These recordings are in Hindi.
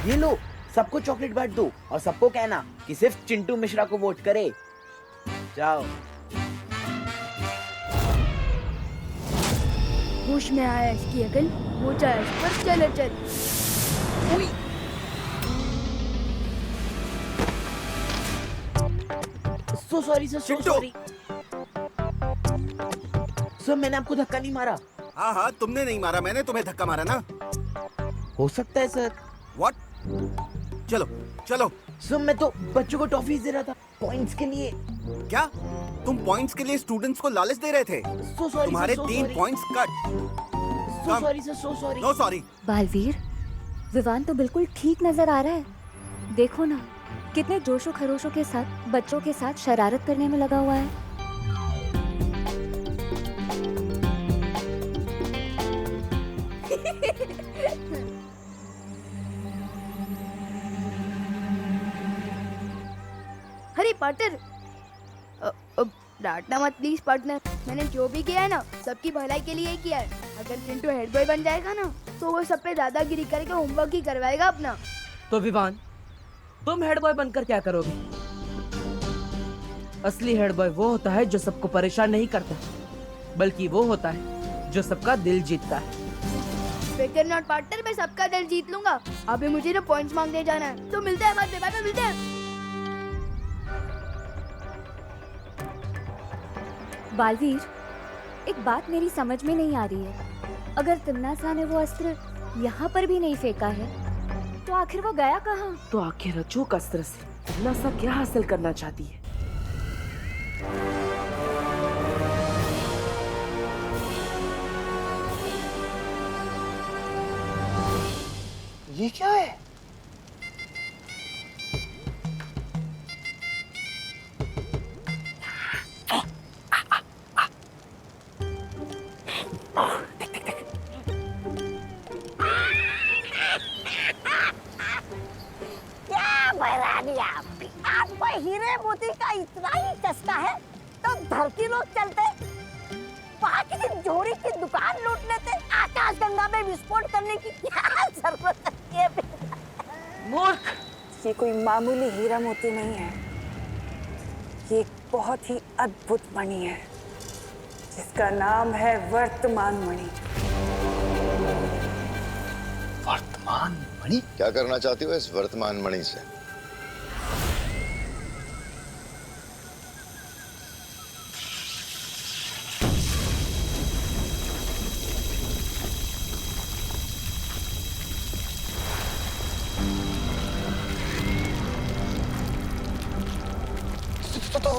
ये लो, सबको चॉकलेट बांट दो और सबको कहना कि सिर्फ चिंटू मिश्रा को वोट करे। जाओ। होश में आया इसकी अकल, वो चाहे इस पर चले चल। सो सॉरी सर, सो चिंटू! सॉरी सर, मैंने आपको धक्का नहीं मारा। हाँ हाँ, तुमने नहीं मारा, मैंने तुम्हें धक्का मारा ना। हो सकता है सर। व्हाट? चलो चलो। सर मैं तो बच्चों को टॉफीज दे रहा था पॉइंट्स के लिए। क्या तुम पॉइंट्स के लिए स्टूडेंट्स को लालच दे रहे थे? सो सॉरी तुम्हारे sir, 3 points cut. So sorry sir, so sorry. No sorry. Balveer, Vivaan तो बिल्कुल ठीक नजर आ रहा है। देखो ना, कितने जोशो खरोशों के साथ बच्चों के साथ शरारत करने में लगा हुआ है। अरे पार्टनर, डांटना मत प्लीज पार्टनर। मैंने जो भी किया है ना, सबकी भलाई के लिए ही किया है। अगर चिंटू हेड बॉय बन जाएगा ना, तो वो सब पे दादागिरी करके होमवर्क ही करवाएगा अपना। तो विवान, तुम हेड बॉय बनकर क्या करोगे? असली हेड बॉय वो होता है जो सबको परेशान नहीं करता, बल्कि वो होता है जो सबका दिल जीतता है। फिकर नॉट पार्टनर, मैं सबका दिल जीत लूंगा। अभी मुझे ना पॉइंट्स मांगने जाना है, तो मिलते हैं बाद में, बाद में मिलते हैं। बालवीर, एक बात मेरी समझ में नहीं आ रही है। अगर तिम्नासा ने वो अस्त्र यहाँ पर भी नहीं फेंका है, तो आखिर वो गया कहाँ? तो आखिर अचूक अस्त्र से तिम्नासा क्या हासिल करना चाहती है? ये क्या है? क्या बहरानी आपको हीरे मोती का इतना ही चस्का है तो धरती लोग चलते, वहाँ किसी जोड़ी की दुकान लूट लेते, आकाश गंगा में विस्फोट करने की क्या जरूरत है? मूर्ख! ये कोई मामूली हीरा मोती नहीं है, ये एक बहुत ही अद्भुत मणि है जिसका नाम है वर्तमान मणि। वर्तमान मणि? क्या करना चाहती हो इस वर्तमान मणि से? तो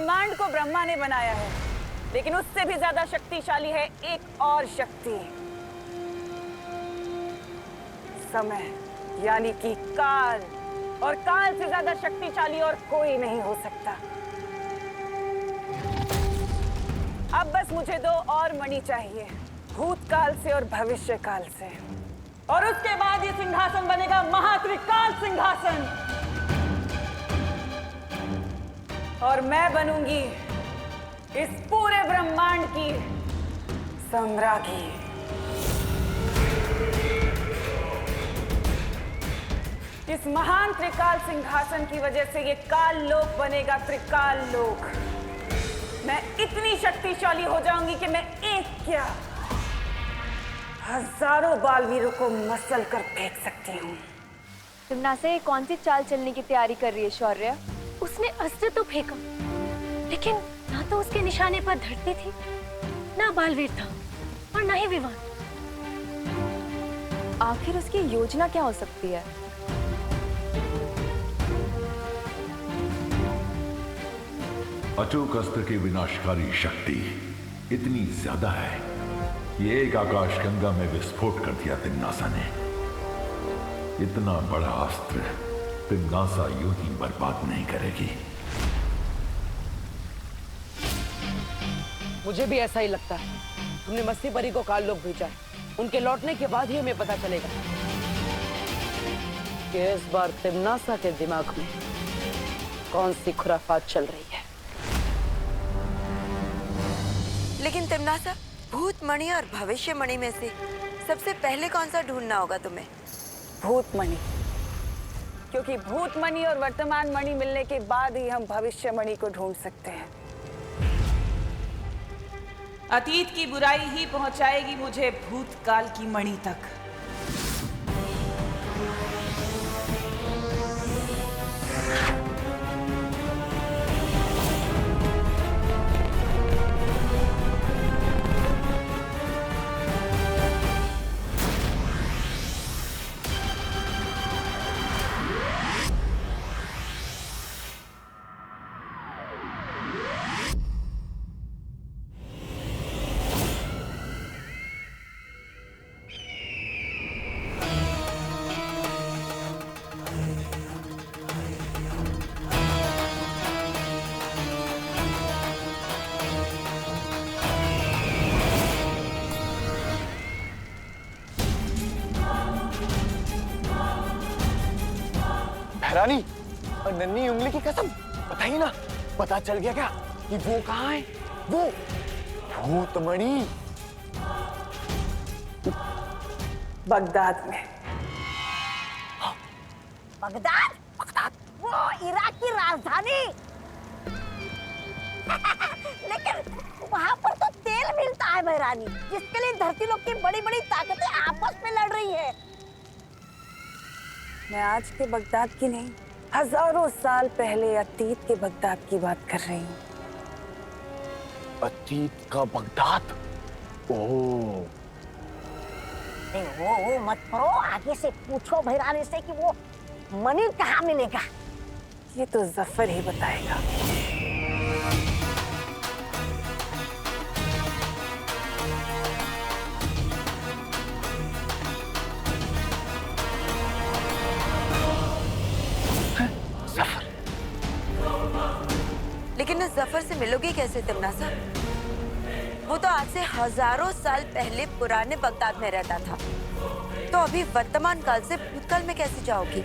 ब्रह्मांड को ब्रह्मा ने बनाया है, लेकिन उससे भी ज्यादा शक्तिशाली है एक और शक्ति, समय, यानी कि काल। और काल से ज्यादा शक्तिशाली और कोई नहीं हो सकता। अब बस मुझे 2 और मणि चाहिए, भूतकाल से और भविष्य काल से, और उसके बाद ये सिंहासन बनेगा महात्रिकाल सिंहासन, और मैं बनूंगी इस पूरे ब्रह्मांड की सम्राज्ञी। इस महान त्रिकाल सिंहासन की वजह से ये काल लोक बनेगा त्रिकाल लोक। मैं इतनी शक्तिशाली हो जाऊंगी कि मैं एक क्या हजारों बालवीरों को मसल कर फेंक सकती हूँ। तिम्नासा ये कौन सी चाल चलने की तैयारी कर रही है शौर्य? उसने अस्त्र तो फेंका, लेकिन ना तो उसके निशाने पर धरती थी, ना बालवीर था, और ना ही विमान। आखिर उसकी योजना क्या हो सकती है? अचूक अस्त्र की विनाशकारी शक्ति इतनी ज्यादा है, ये एक आकाशगंगा में विस्फोट कर दिया तिम्नासा ने। इतना बड़ा अस्त्र तिम्नासा यूं ही बर्बाद नहीं करेगी। मुझे भी ऐसा ही लगता है। हमने मस्ती परी को काल लोक भेजा है। उनके लौटने के बाद ही हमें पता चलेगा कि इस बार तिम्नासा के दिमाग में कौन सी खुराफात चल रही है। लेकिन तिम्नासा, भूत मणि और भविष्य मणि में से सबसे पहले कौन सा ढूंढना होगा तुम्हें? भूत मणि, क्योंकि भूत मणि और वर्तमान मणि मिलने के बाद ही हम भविष्य मणि को ढूंढ सकते हैं। अतीत की बुराई ही पहुंचाएगी मुझे भूतकाल की मणि तक। रानी और नन्ही उंगली की कसम, बताइए ना, पता चल गया क्या कि वो कहाँ है? वो भूतमणि बगदाद में। बगदाद? बगदाद वो इराक की राजधानी। लेकिन वहाँ पर तो तेल मिलता है बहरानी, जिसके लिए धरती लोक की बड़ी बड़ी ताकतें आपस में लड़ रही है। मैं आज के बगदाद की नहीं, हजारों साल पहले अतीत के बगदाद की बात कर रही हूँ। अतीत का बगदाद? ओह, वो मत करो, आगे से पूछो भैरानी से कि वो मणि कहाँ मिलेगा। ये तो जफर ही बताएगा। लेकिन इस जफर से मिलोगी कैसे तिम्नासा? वो तो आज से हजारों साल पहले पुराने बगदाद में रहता था, तो अभी वर्तमान काल से भूतकाल में कैसे जाओगी?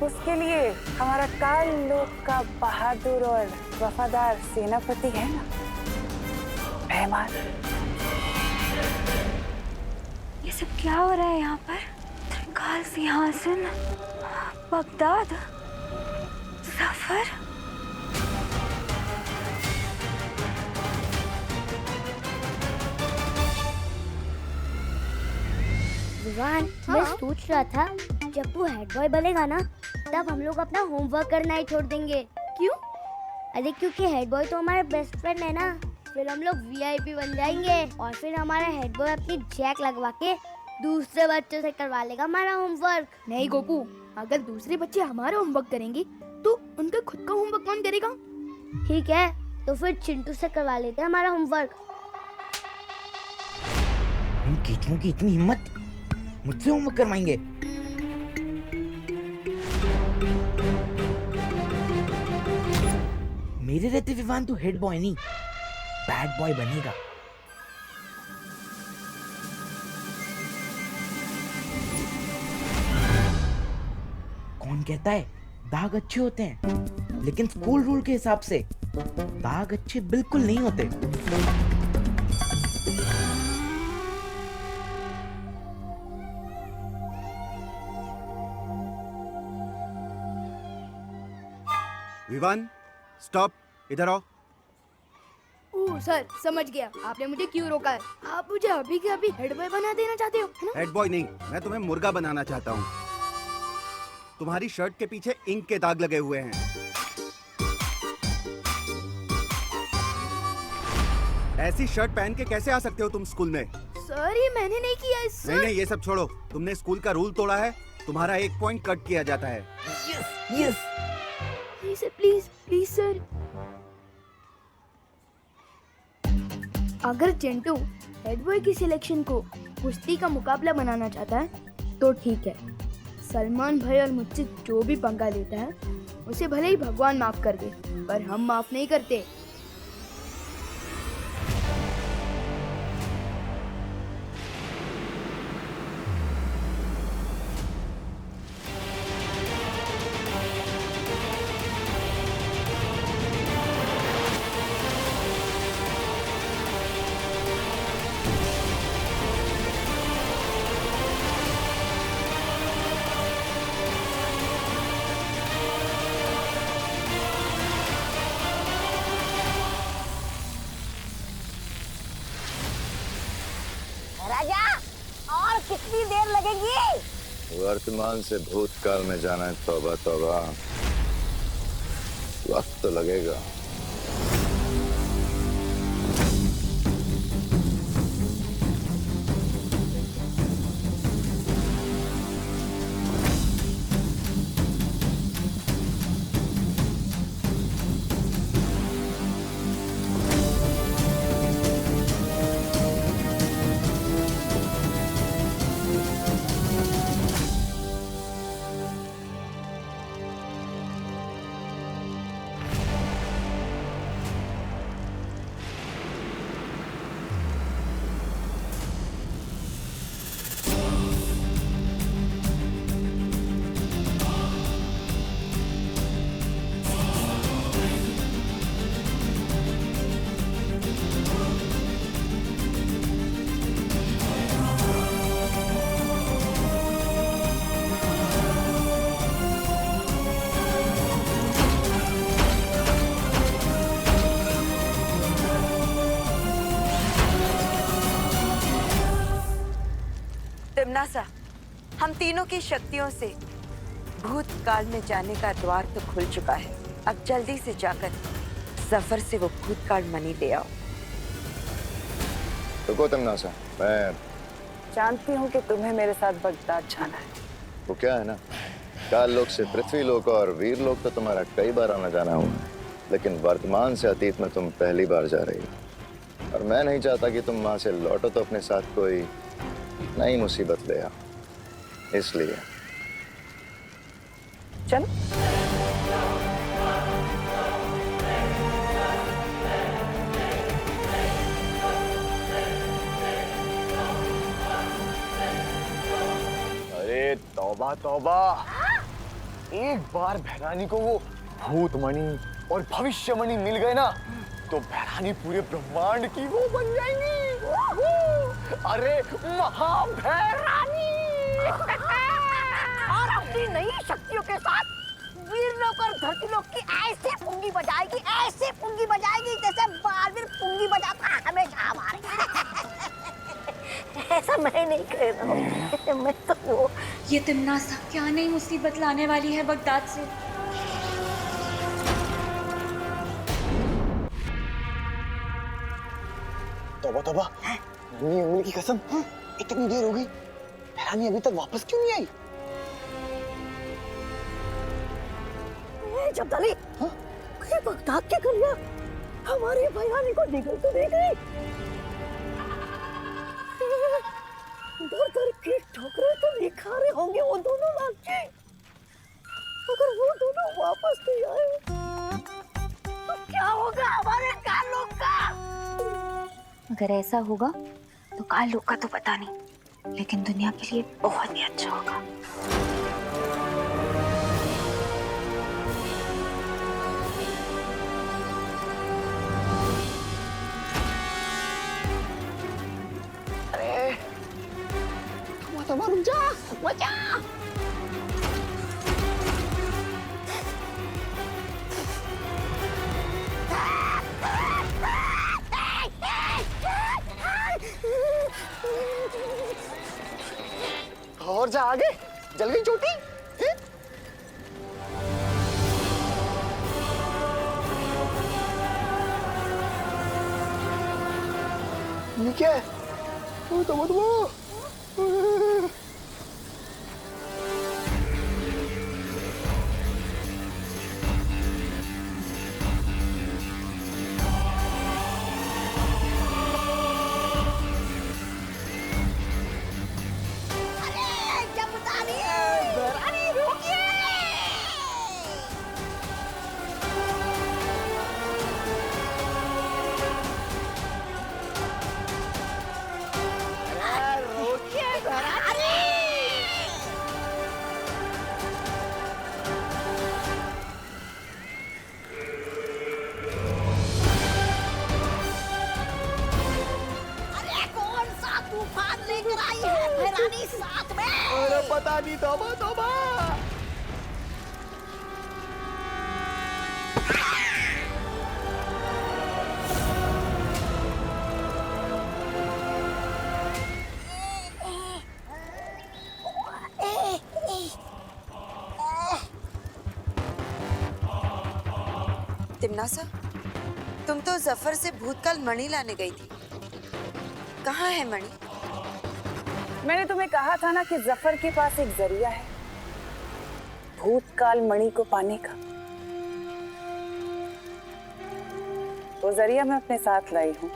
उसके लिए हमारा काल लोक का बहादुर और वफादार सेनापति है ना, रहमान। ये सब क्या हो रहा है यहाँ पर? त्रिकाल सिंहासन, बगदाद, जफर। विवान, मैं सोच रहा था जब तू हेड बॉय बनेगा ना, तब हम लोग अपना होमवर्क करना ही छोड़ देंगे। क्यों? अरे क्योंकि हेड बॉय तो हमारा बेस्ट फ्रेंड है ना। फिर हम लोग वीआईपी बन जाएंगे और फिर हमारा हेड बॉय अपनी जैक लगवा के दूसरे बच्चों से करवा लेगा हमारा होमवर्क। नहीं गोपू, अगर दूसरे बच्चे हमारा होमवर्क करेंगे तो उनका खुद का होमवर्क कौन करेगा? ठीक है, तो फिर चिंटू से करवा लेते हैं हमारा होमवर्क। उन कीचुओं की इतनी हिम्मत, मुझसे होमवर्क करवाएंगे। मेरे रहते विवान तो हेड बॉय नहीं, बैड बॉय बनेगा। कौन कहता है दाग अच्छे होते हैं, लेकिन स्कूल रूल के हिसाब से दाग अच्छे बिल्कुल नहीं होते। विवान, स्टॉप, इधर आओ। ओह सर, समझ गया आपने मुझे क्यों रोका है। आप मुझे अभी के अभी हेड बॉय बना देना चाहते हो, है ना? हेड बॉय नहीं, मैं तुम्हें मुर्गा बनाना चाहता हूँ। तुम्हारी शर्ट के पीछे इंक के दाग लगे हुए हैं। ऐसी शर्ट पहन के कैसे आ सकते हो तुम स्कूल में? सर ये मैंने नहीं किया है सर। नहीं, ये सब छोड़ो। तुमने स्कूल का रूल तोड़ा है, तुम्हारा 1 पॉइंट कट किया जाता है। Yes sir, please please sir. अगर चिंटू हेड बॉय की सिलेक्शन को कुश्ती का मुकाबला बनाना चाहता है तो ठीक है। सलमान भाई और मुझसे जो भी पंगा लेता है उसे भले ही भगवान माफ कर दे, पर हम माफ नहीं करते। राजा, और कितनी देर लगेगी? वर्तमान से भूतकाल में जाना है, तौबा तौबा, वक्त तो लगेगा। तिम्नासा, हम तीनों की शक्तियों से भूतकाल में जाने का द्वार तो खुल चुका है। अब जल्दी से जाकर जफर से वो भूतकाल मणि ले आओ। रुको तिम्नासा, मैं जानती हूँ कि तुम्हें मेरे साथ बगदाद जाना है। वो क्या है ना, काल लोक से पृथ्वी लोक और वीर लोक तो तुम्हारा कई बार आना जाना हुआ है, लेकिन वर्तमान से अतीत में तुम पहली बार जा रही हो। और मैं नहीं चाहता कि तुम वहां से लौटो तो अपने साथ कोई नई मुसीबत ले आओ, इसलिए चलो। अरे तौबा तौबा, एक बार भैरानी को वो भूतमणि और भविष्यमणि मिल गए ना, तो भैरानी पूरे ब्रह्मांड की वो बन जाएंगी। अरे महाभैरानी। और अपनी नई शक्तियों के साथ वीरलोक और धरतीलोक की ऐसे पुंगी बजाएगी, ऐसे पुंगी बजाएगी जैसे बालवीर पुंगी बजाता है हमेशा हमारे। ऐसा मैं नहीं कह रहा हूँ, मैं तो वो। ये तिम्नासा क्या नई मुसीबत लाने वाली है बगदाद से। तौबा तौबा, नन्ही उंगली की कसम, इतनी देर हो गई, भैरानी अभी तक वापस क्यों नहीं आई? जब दली, बगदाद की कन्या हमारी भैरानी को निकल तो नहीं गई। दर दर की ठोकरें तो नहीं खा रहे होंगे वो दोनों लालची। अगर वो दोनों वापस नहीं आए तो क्या होगा हमारे कालों का? अगर ऐसा होगा तो काल लोग का तो पता नहीं, लेकिन दुनिया के लिए बहुत ही अच्छा होगा। अरे रुक जा, बचा। और जा आगे, जल गई चोटी। ये क्या है? वो तो बदबू। अरे पता नहीं, तौबा तौबा। तिमनासा, तुम तो जफर से भूतकाल मणि लाने गई थी। कहाँ है मणि? मैंने तुम्हें कहा था ना कि जफर के पास एक जरिया है भूतकाल मणि को पाने का। वो जरिया मैं अपने साथ लाई हूं,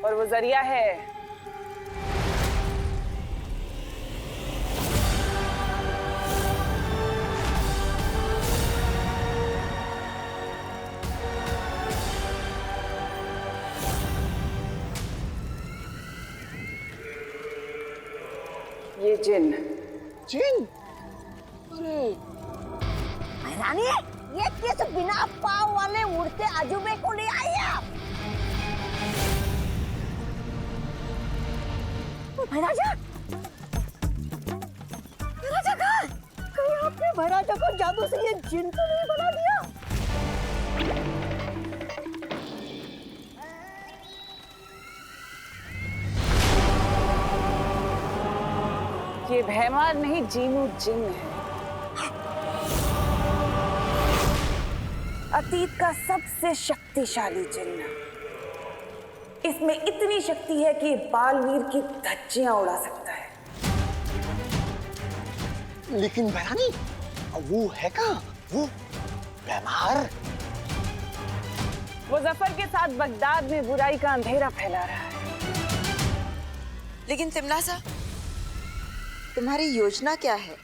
और वो जरिया है ये जिन। जिन? अरे रानी, ये किस बिना पाँव वाले उड़ते अजूबे को ले आई आप? भैराजा, भैराजा कहाँ? कहीं आपने भैराजा को जादू से ये जिन तो नहीं बना दिया? ये भैमार नहीं, जीनू जिन है। अतीत का सबसे शक्तिशाली जिन्न। इसमें इतनी शक्ति है कि बालवीर की धज्जियां उड़ा सकता है। लेकिन भैरानी, वो है कहाँ? वो भैमार? वो जफर के साथ बगदाद में बुराई का अंधेरा फैला रहा है। लेकिन तिमनासा, तुम्हारी योजना क्या है?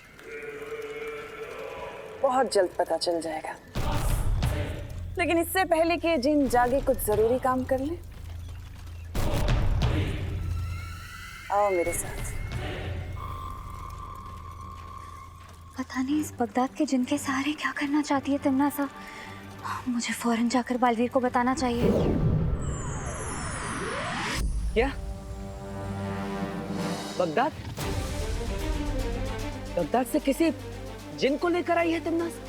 बहुत जल्द पता चल जाएगा, लेकिन इससे पहले कि जिन जागे कुछ जरूरी काम कर ले। आओ मेरे साथ। पता नहीं इस बगदाद के जिन के सहारे क्या करना चाहती है तिमनासा। मुझे फौरन जाकर बालवीर को बताना चाहिए। क्या? बगदाद? बगदाद से किसी जिन को लेकर आई है तिमनासा?